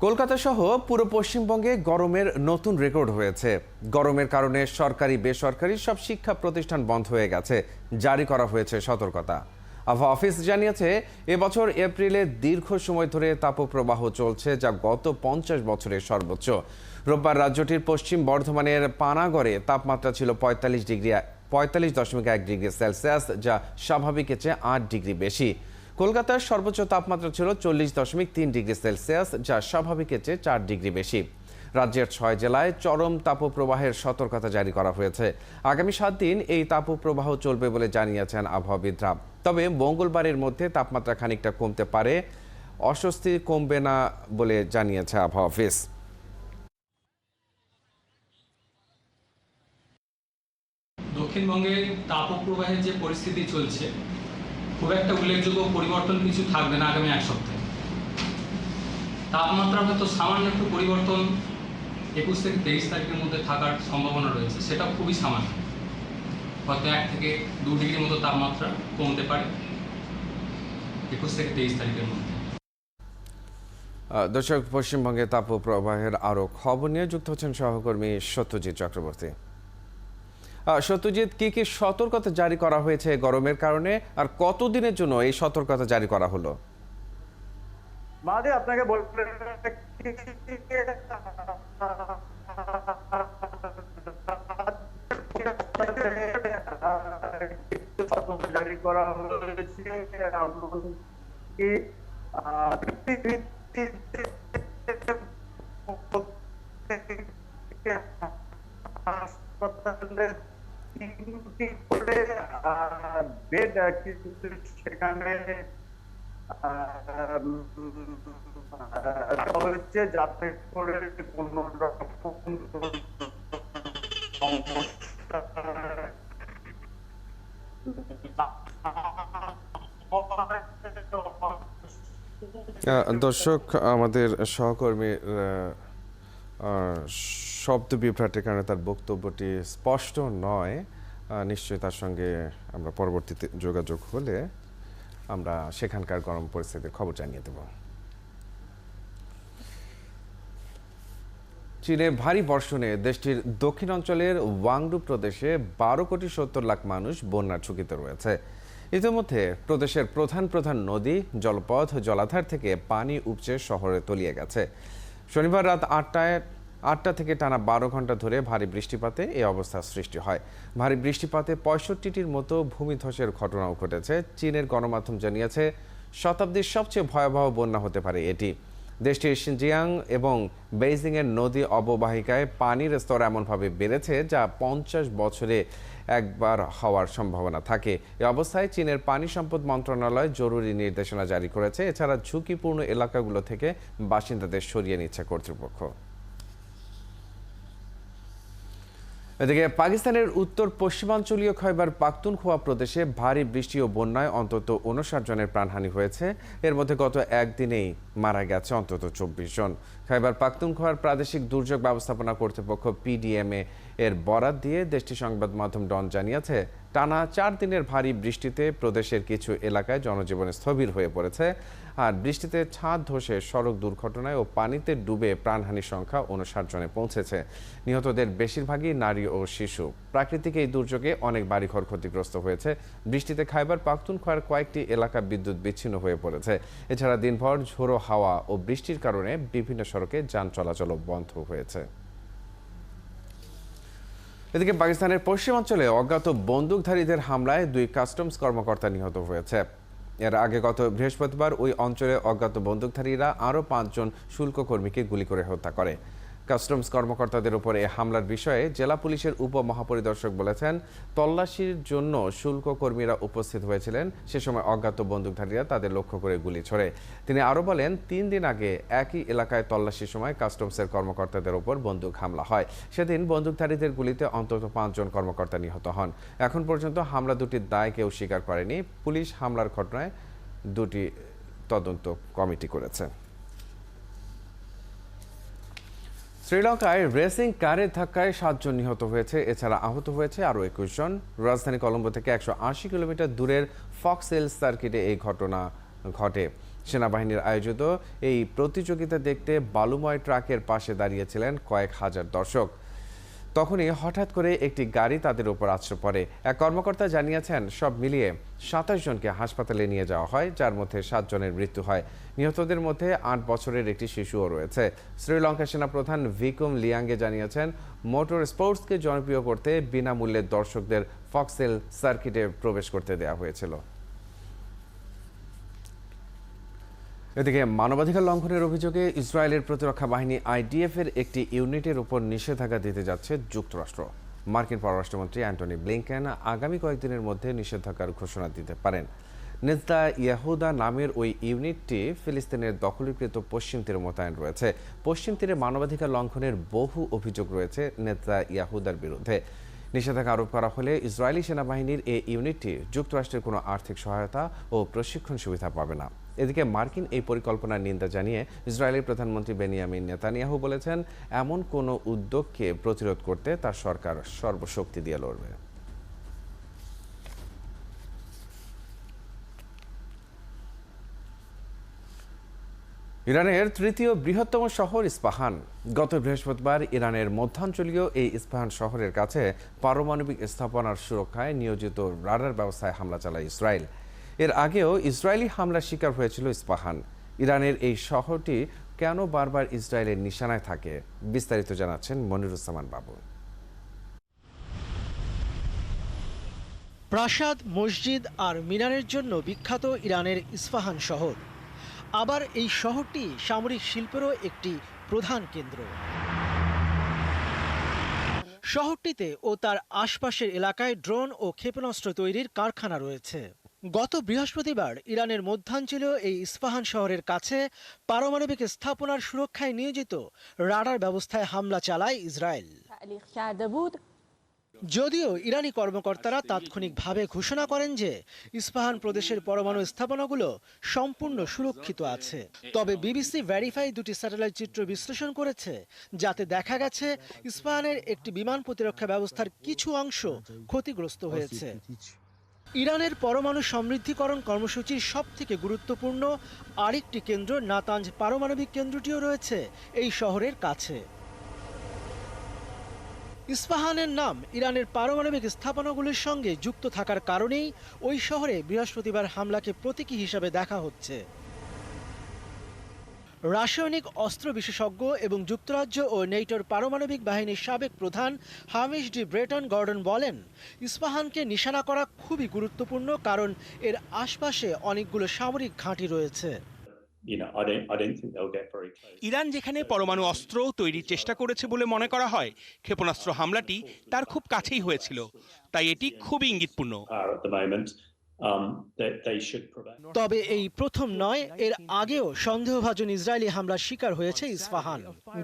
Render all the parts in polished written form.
কলকাতা সহ পুরো পশ্চিমবঙ্গে গরমের নতুন রেকর্ড হয়েছে। গরমের কারণে সরকারি বেসরকারি সব শিক্ষা প্রতিষ্ঠান বন্ধ হয়ে গেছে, জারি করা হয়েছে সতর্কতা। আবহাওয়া অফিস জানিয়েছে এবছর এপ্রিলে দীর্ঘ সময় ধরে তাপপ্রবাহ চলছে, যা গত 50 বছরের সর্বোচ্চ। রোববার রাজ্যটির পশ্চিম বর্ধমানের পানাগড়ে তাপমাত্রা ছিল 45.1 ডিগ্রি সেলসিয়াস, যা স্বাভাবিকের চেয়ে 8 ডিগ্রি বেশি। কলকাতার সর্বোচ্চ তাপমাত্রা ছিল 40.3 ডিগ্রি সেলসিয়াস, যা স্বাভাবিকের চেয়ে 4 ডিগ্রি বেশি। রাজ্যের 6 জেলায় চরম তাপপ্রবাহের সতর্কতা জারি করা হয়েছে। আগামী 7 দিন এই তাপপ্রবাহ চলবে বলে জানিয়েছেন আবহাওয়াবিদরা। তবে মঙ্গলবারের মধ্যে তাপমাত্রা খানিকটা কমতে পারে, অস্বস্তি কমবে না বলে জানিয়েছে আবহাওয়া অফিস। দক্ষিণবঙ্গে তাপপ্রবাহের যে পরিস্থিতি চলছে, খুব একটা উল্লেখযোগ্য পরিবর্তন কিছু থাকবে না আগামী এক সপ্তাহে। তাপমাত্রা হয়তো সামান্য একটু পরিবর্তন 21 থেকে 23 তারিখের মধ্যে থাকার সম্ভাবনা রয়েছে, সেটা খুবই সামান্য। হয়তো 1 থেকে 2 ডিগ্রির মতো তাপমাত্রা কমতে পারে 21 থেকে 23 তারিখের মধ্যে। দর্শক, পশ্চিমবঙ্গে তাপপ্রবাহের আরও খবর নিয়ে যুক্ত হচ্ছেন সহকর্মী সত্যজিৎ চক্রবর্তী। সত্যজিৎ, কি কি সতর্কতা জারি করা হয়েছে গরমের কারণে, আর কতদিনের জন্য এই সতর্কতা জারি করা হলো? মাঝে আপনাকে বলতে জারি করা হয়েছে হাসপাতালে 3টি করে বেড কিন্তু সেখানে হচ্ছে, যাতে করে কোনো রকম সমস্যা দর্শক, আমাদের সহকর্মী শব্দ বিভ্রাটের কারণে তার বক্তব্যটি স্পষ্ট নয়। নিশ্চয়ই তার সঙ্গে আমরা পরবর্তীতে যোগাযোগ হলে আমরা সেখানকার গরম পরিস্থিতির খবর জানিয়ে দেব। চীনে ভারী বর্ষণে দেশটির দক্ষিণাঞ্চলের ওয়াংডু প্রদেশে 12,70,00,000 মানুষ বন্যার ঝুঁকিতে রয়েছে। ইতিমধ্যে প্রদেশের প্রধান প্রধান নদী, জলপথ, জলাধার থেকে পানি উপচে শহরে তলিয়ে গেছে। শনিবার রাত 8টা থেকে টানা 12 ঘন্টা ধরে ভারী বৃষ্টিপাতে এই অবস্থার সৃষ্টি হয়। ভারী বৃষ্টিপাতে 65টির মতো ভূমিধসের ঘটনাও ঘটেছে। চীনের গণমাধ্যম জানিয়েছে শতাব্দীর সবচেয়ে ভয়াবহ বন্যা হতে পারে এটি। দেশটির সিনজিয়াং এবং বেইজিংয়ের নদী অববাহিকায় পানির স্তর এমনভাবে বেড়েছে যা 50 বছরে একবার হওয়ার সম্ভাবনা থাকে। এই অবস্থায় চীনের পানি সম্পদ মন্ত্রণালয় জরুরি নির্দেশনা জারি করেছে। এছাড়া ঝুঁকিপূর্ণ এলাকাগুলো থেকে বাসিন্দাদের সরিয়ে নিচ্ছে কর্তৃপক্ষ। এদিকে পাকিস্তানের উত্তর পশ্চিমাঞ্চলীয় খৈবার পাখতুনখোয়া প্রদেশে ভারী বৃষ্টি ও বন্যায় অন্তত 59 জনের প্রাণহানি হয়েছে। এর মধ্যে গত একদিনেই মারা গেছে অন্তত 24 জন। খৈবার পাখতুনখোয়ার প্রাদেশিক দুর্যোগ ব্যবস্থাপনা কর্তৃপক্ষ পিডিএমএ এর বরাত দিয়ে দেশটির সংবাদ মাধ্যম ডন জানিয়েছে টানা 4 দিনের ভারী বৃষ্টিতে প্রদেশের কিছু এলাকায় জনজীবন স্থবির হয়ে পড়েছে। আর বৃষ্টিতে ছাদ ধসে সড়ক দুর্ঘটনায় ও পানিতে ডুবে প্রাণহানির সংখ্যা 59 জনে পৌঁছেছে। নিহতদের বেশিরভাগই নারী ও শিশু। প্রাকৃতিক এই দুর্যোগে অনেক বাড়িঘর ক্ষতিগ্রস্ত হয়েছে। বৃষ্টিতে খাইবার পাখতুনখোয়ার কয়েকটি এলাকা বিদ্যুৎ বিচ্ছিন্ন হয়ে পড়েছে। এছাড়া দিনভর ঝোড়ো হাওয়া ও বৃষ্টির কারণে বিভিন্ন সড়কে যান চলাচলও বন্ধ হয়েছে। এদিকে পাকিস্তানের পশ্চিমাঞ্চলে অজ্ঞাত বন্দুকধারীদের হামলায় 2 কাস্টমস কর্মকর্তা নিহত হয়েছে। এর আগে গত বৃহস্পতিবার ওই অঞ্চলে অজ্ঞাত বন্দুকধারীরা আরও 5 জন শুল্ক কর্মীকে গুলি করে হত্যা করে। কাস্টমস কর্মকর্তাদের উপর এই হামলার বিষয়ে জেলা পুলিশের উপমহাপরিদর্শক বলেছেন, তল্লাশির জন্য শুল্ক কর্মীরা উপস্থিত হয়েছিলেন। সে সময় অজ্ঞাত বন্দুকধারীরা তাদের লক্ষ্য করে গুলি ছোড়ে। তিনি আরও বলেন, 3 দিন আগে একই এলাকায় তল্লাশির সময় কাস্টমসের কর্মকর্তাদের উপর বন্দুক হামলা হয়। সেদিন বন্দুকধারীদের গুলিতে অন্তত 5 জন কর্মকর্তা নিহত হন। এখন পর্যন্ত হামলা দুটির দায় কেউ স্বীকার করেনি। পুলিশ হামলার ঘটনায় 2টি তদন্ত কমিটি করেছে। শ্রীলঙ্কায় রেসিং কারের ধাক্কায় 7 জন নিহত হয়েছে। এছাড়া আহত হয়েছে আরও 21 জন। রাজধানী কলম্বো থেকে 180 কিলোমিটার দূরের ফক্সেল সার্কিটে এই ঘটনা ঘটে। সেনাবাহিনীর আয়োজিত এই প্রতিযোগিতা দেখতে বালুময় ট্রাকের পাশে দাঁড়িয়েছিলেন কয়েক হাজার দর্শক। তখনই হঠাৎ করে একটি গাড়ি তাদের উপর আছড়ে পড়ে। এক কর্মকর্তা জানিয়েছেন, সব মিলিয়ে ২৭ জনকে হাসপাতালে নিয়ে যাওয়া হয়, যার মধ্যে ৭ জনের মৃত্যু হয়। নিহতদের মধ্যে ৮ বছরের একটি শিশুও রয়েছে। শ্রীলঙ্কা সেনাপ্রধান ভিকুম লিয়াঙ্গে জানিয়েছেন, মোটর স্পোর্টসকে জনপ্রিয় করতে বিনামূল্যে দর্শকদের ফক্সেল সার্কিটে প্রবেশ করতে দেওয়া হয়েছিল। এদিকে মানবাধিকার লঙ্ঘনের অভিযোগে ইসরায়েলের প্রতিরক্ষা বাহিনী আইডিএফ এর একটি ইউনিটের উপর নিষেধাজ্ঞা দিতে যাচ্ছে যুক্তরাষ্ট্র। মার্কিন পররাষ্ট্রমন্ত্রী অ্যান্টনি ব্লিংকেন আগামী কয়েকদিনের মধ্যে নিষেধাজ্ঞার ঘোষণা দিতে পারেন। নেতা ইয়াহুদা নামের ওই ইউনিটটি ফিলিস্তিনের দখলীকৃত পশ্চিম তীরে মোতায়েন রয়েছে। পশ্চিম তীরে মানবাধিকার লঙ্ঘনের বহু অভিযোগ রয়েছে নেতা ইয়াহুদার বিরুদ্ধে। নিষেধাজ্ঞা আরোপ করা হলে ইসরায়েলি সেনাবাহিনীর এই ইউনিটটি যুক্তরাষ্ট্রের কোনো আর্থিক সহায়তা ও প্রশিক্ষণ সুবিধা পাবে না। এদিকে মার্কিন এই পরিকল্পনার নিন্দা জানিয়ে ইসরায়েলের প্রধানমন্ত্রী বেনিয়ামিন নেতানিয়াহু বলেছেন, এমন কোনো উদ্যোগকে প্রতিরোধ করতে তার সরকার সর্বশক্তি দিয়ে লড়বে। ইরানের তৃতীয় বৃহত্তম শহর ইস্পাহান। গত বৃহস্পতিবার ইরানের মধ্যাঞ্চলীয় এই ইস্পাহান শহরের কাছে পারমাণবিক স্থাপনার সুরক্ষায় নিয়োজিত রাডার ব্যবস্থায় হামলা চালায় ইসরায়েল। এর আগেও ইসরায়েলি হামলার শিকার হয়েছিল ইস্পাহান। ইরানের এই শহরটি কেন বারবার ইসরায়েলের নিশানায় থাকে, বিস্তারিত জানাচ্ছেন মনিরুজ্জামান বাবু। প্রাসাদ, মসজিদ আর মিনারের জন্য বিখ্যাত ইরানের ইস্পাহান শহর। আবার এই শহরটি সামরিক শিল্পেরও একটি প্রধান কেন্দ্র। শহরটিতে ও তার আশপাশের এলাকায় ড্রোন ও ক্ষেপণাস্ত্র তৈরির কারখানা রয়েছে। গত বৃহস্পতিবার ইরানের মধ্যাঞ্চলীয় এই ইস্পাহান শহরের কাছে পারমাণবিক স্থাপনার সুরক্ষায় নিয়োজিত রাডার ব্যবস্থায় হামলা চালায় ইসরায়েল। যদিও ইরানি কর্মকর্তারা তাৎক্ষণিকভাবে ঘোষণা করেন যে ইস্পাহান প্রদেশের পরমাণু স্থাপনাগুলো সম্পূর্ণ সুরক্ষিত আছে, তবে বিবিসি ভেরিফাই দুটি স্যাটেলাইট চিত্র বিশ্লেষণ করেছে, যাতে দেখা গেছে ইস্পাহানের একটি বিমান প্রতিরক্ষা ব্যবস্থার কিছু অংশ ক্ষতিগ্রস্ত হয়েছে। ইরানের পরমাণু সমৃদ্ধিকরণ কর্মসূচির সবথেকে গুরুত্বপূর্ণ আরেকটি কেন্দ্র নাতাঞ্জ পারমাণবিক কেন্দ্রটিও রয়েছে এই শহরের কাছে। ইস্পাহানের নাম ইরানের পারমাণবিক স্থাপনাগুলির সঙ্গে যুক্ত থাকার কারণেই ওই শহরে বৃহস্পতিবার হামলাকে প্রতীকী হিসাবে দেখা হচ্ছে। রাসায়নিক অস্ত্র বিশেষজ্ঞ এবং যুক্তরাজ্য ও নেটোর পারমাণবিক বাহিনীর সাবেক প্রধান হামিশ ডি ব্রেটন গর্ডন বলেন, ইস্পাহানকে নিশানা করা খুবই গুরুত্বপূর্ণ, কারণ এর আশপাশে অনেকগুলো সামরিক ঘাঁটি রয়েছে। ইরান যেখানে পরমাণু অস্ত্র তৈরির চেষ্টা করেছে বলে মনে করা হয়, ক্ষেপণাস্ত্র হামলাটি তার খুব কাছেই হয়েছিল, তাই এটি খুবই ইঙ্গিতপূর্ণ। তবে এই প্রথম নয়, এর আগেও সন্দেহভাজন ইসরায়েলি হামলার শিকার হয়েছে ইস্পাহান।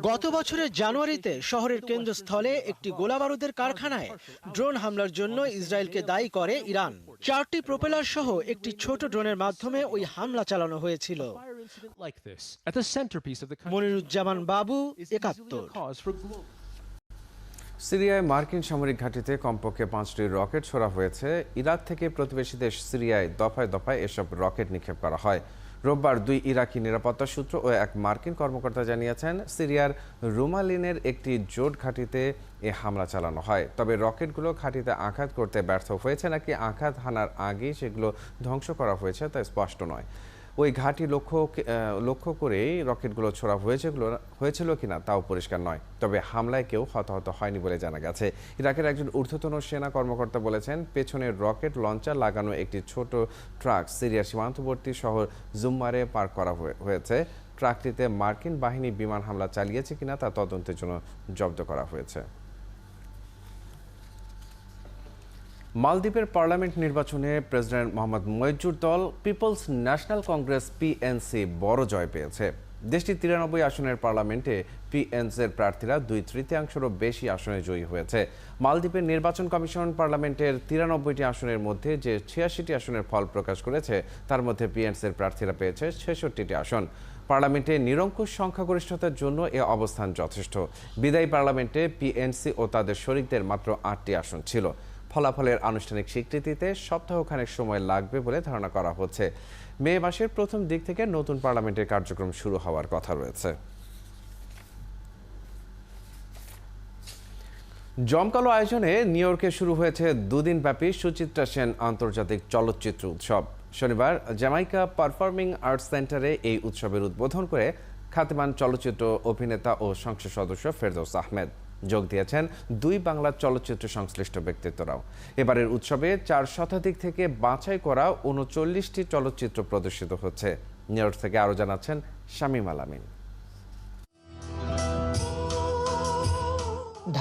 গত বছরের জানুয়ারিতে শহরের কেন্দ্রস্থলে একটি গোলাবারুদের কারখানায় ড্রোন হামলার জন্য ইসরায়েলকে দায়ী করে ইরান। 4টি প্রোপেলার সহ একটি ছোট ড্রোনের মাধ্যমে ওই হামলা চালানো হয়েছিল। মনিরুজ্জামান বাবু, ৭১। সিরিয়ায় মার্কিন সামরিক ঘাঁটিতে কমপক্ষে 5টি রকেট ছোড়া হয়েছে। ইরাক থেকে প্রতিবেশী দেশ সিরিয়ায় দফায় দফায় এসব রকেট নিক্ষেপ করা হয়। রোববার 2 ইরাকি নিরাপত্তা সূত্র ও এক মার্কিন কর্মকর্তা জানিয়েছেন, সিরিয়ার রুমালিনের একটি জোট ঘাঁটিতে এ হামলা চালানো হয়। তবে রকেটগুলো ঘাঁটিতে আঘাত করতে ব্যর্থ হয়েছে নাকি আঘাত হানার আগেই সেগুলো ধ্বংস করা হয়েছে তা স্পষ্ট নয়। ওই ঘাঁটি লক্ষ্য করেই রকেটগুলো ছোড়া হয়েছিল কিনা তাও পরিষ্কার নয়। তবে হামলায় কেউ হতাহত হয়নি বলে জানা গেছে। ইরাকের একজন ঊর্ধ্বতন সেনা কর্মকর্তা বলেছেন, পেছনের রকেট লঞ্চার লাগানো একটি ছোট ট্রাক সিরিয়ার সীমান্তবর্তী শহর জুম্মারে পার্ক করা হয়েছে। ট্রাকটিতে মার্কিন বাহিনী বিমান হামলা চালিয়েছে কিনা তা তদন্তের জন্য জব্দ করা হয়েছে। মালদ্বীপের পার্লামেন্ট নির্বাচনে প্রেসিডেন্ট মোহাম্মদ মইজুর দল পিপলস ন্যাশনাল কংগ্রেস পিএনসি বড় জয় পেয়েছে। দেশটির 93 আসনের পার্লামেন্টে পিএনসির প্রার্থীরা 2/3 বেশি আসনে জয়ী হয়েছে। মালদ্বীপের নির্বাচন কমিশন পার্লামেন্টের 93টি আসনের মধ্যে যে 86টি আসনের ফল প্রকাশ করেছে, তার মধ্যে পিএনসির প্রার্থীরা পেয়েছে 66টি আসন। পার্লামেন্টে নিরঙ্কুশ সংখ্যাগরিষ্ঠতার জন্য এ অবস্থান যথেষ্ট। বিদায়ী পার্লামেন্টে পিএনসি ও তাদের শরিকদের মাত্র 8টি আসন ছিল। ফলাফলের আনুষ্ঠানিক স্বীকৃতিতে সপ্তাহখানেক সময় লাগবে বলে ধারণা করা হচ্ছে। মে মাসের প্রথম দিক থেকে নতুন পার্লামেন্টের কার্যক্রম শুরু হওয়ার কথা রয়েছে। জমকালো আয়োজনে নিউ ইয়র্কে শুরু হয়েছে দুদিনব্যাপী সুচিত্রা সেন আন্তর্জাতিক চলচ্চিত্র উৎসব। শনিবার জ্যামাইকা পারফর্মিং আর্টস সেন্টারে এই উৎসবের উদ্বোধন করে খ্যাতিমান চলচ্চিত্র অভিনেতা ও সংসদ সদস্য ফেরদৌস আহমেদ। যোগ দিয়েছেন দুই বাংলার চলচ্চিত্র সংশ্লিষ্ট ব্যক্তিত্বরাও। এবারের উৎসবে 4 শতাধিক থেকে বাছাই করা 39টি চলচ্চিত্র প্রদর্শিত হচ্ছে। নিউ ইয়র্ক থেকে আরও জানাচ্ছেন শামীম আলামিন।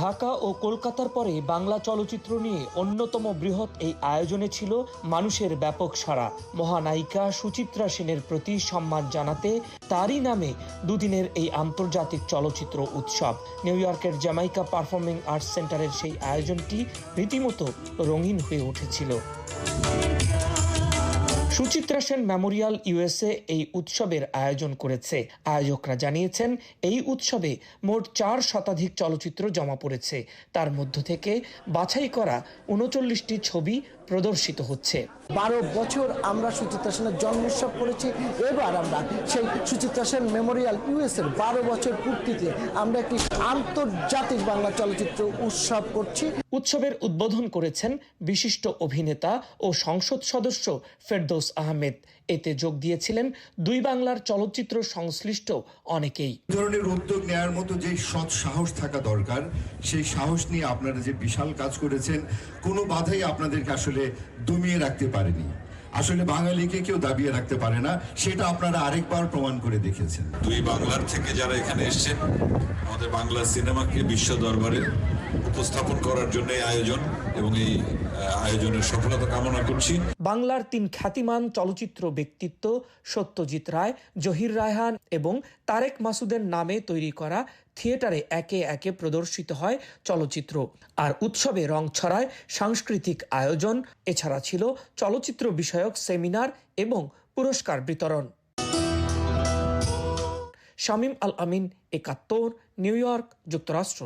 ঢাকা ও কলকাতার পরে বাংলা চলচ্চিত্র নিয়ে অন্যতম বৃহৎ এই আয়োজনে ছিল মানুষের ব্যাপক সাড়া। মহানায়িকা সুচিত্রা সেনের প্রতি সম্মান জানাতে তারই নামে দুদিনের এই আন্তর্জাতিক চলচ্চিত্র উৎসব। নিউ ইয়র্কের জ্যামাইকা পারফর্মিং আর্টস সেন্টারের সেই আয়োজনটি রীতিমতো রঙিন হয়ে উঠেছিল। সুচিত্রা সেন মেমোরিয়াল ইউএসএ এই উৎসবের আয়োজন করেছে। আয়োজকরা জানিয়েছেন এই উৎসবে মোট 4 শতাধিক চলচ্চিত্র জমা পড়েছে। তার মধ্য থেকে বাছাই করা 39টি ছবি প্রদর্শিত হচ্ছে। 12 বছর আমরা সুচিত্রা সেনের জন্মোৎসব করেছি। এবার আমরা সেই সুচিত্রা সেন মেমোরিয়াল ইউএসএর 12 বছর পূর্তিতে আমরা একটি আন্তর্জাতিক বাংলা চলচ্চিত্র উৎসব করছি। উৎসবের উদ্বোধন করেছেন বিশিষ্ট অভিনেতা ও সংসদ সদস্য ফেরদৌস আহমেদ। এতে যোগ দিয়েছিলেন দুই বাংলার চলচ্চিত্র সংশ্লিষ্ট অনেকেই। ধরনের উদ্যোগ নেওয়ার মতো যে সৎ সাহস থাকা দরকার, সেই সাহস নিয়ে আপনারা যে বিশাল কাজ করেছেন, কোনো বাধাই আপনাদেরকে আসলে দমিয়ে রাখতে পারেনি। আসলে বাঙালিকে কেউ দাবিয়ে রাখতে পারে না, সেটা আপনারা আরেকবার প্রমাণ করে দেখেছেন। দুই বাংলার থেকে যারা এখানে এসেছেন, আমাদের বাংলা সিনেমাকে বিশ্ব দরবারে উপস্থাপন করার জন্য এই আয়োজন, এবং এই আয়োজনের সফলতা কামনা করছি। বাংলার 3 খ্যাতিমান চলচ্চিত্র ব্যক্তিত্ব সত্যজিৎ রায়, জহির রায়হান এবং তারেক মাসুদের নামে তৈরি করা থিয়েটারে একে একে প্রদর্শিত হয় চলচ্চিত্র। আর উৎসবে রং ছড়ায় সাংস্কৃতিক আয়োজন। এছাড়া ছিল চলচ্চিত্র বিষয়ক সেমিনার এবং পুরস্কার বিতরণ। শামীম আল আমিন, 71, নিউ ইয়র্ক, যুক্তরাষ্ট্র।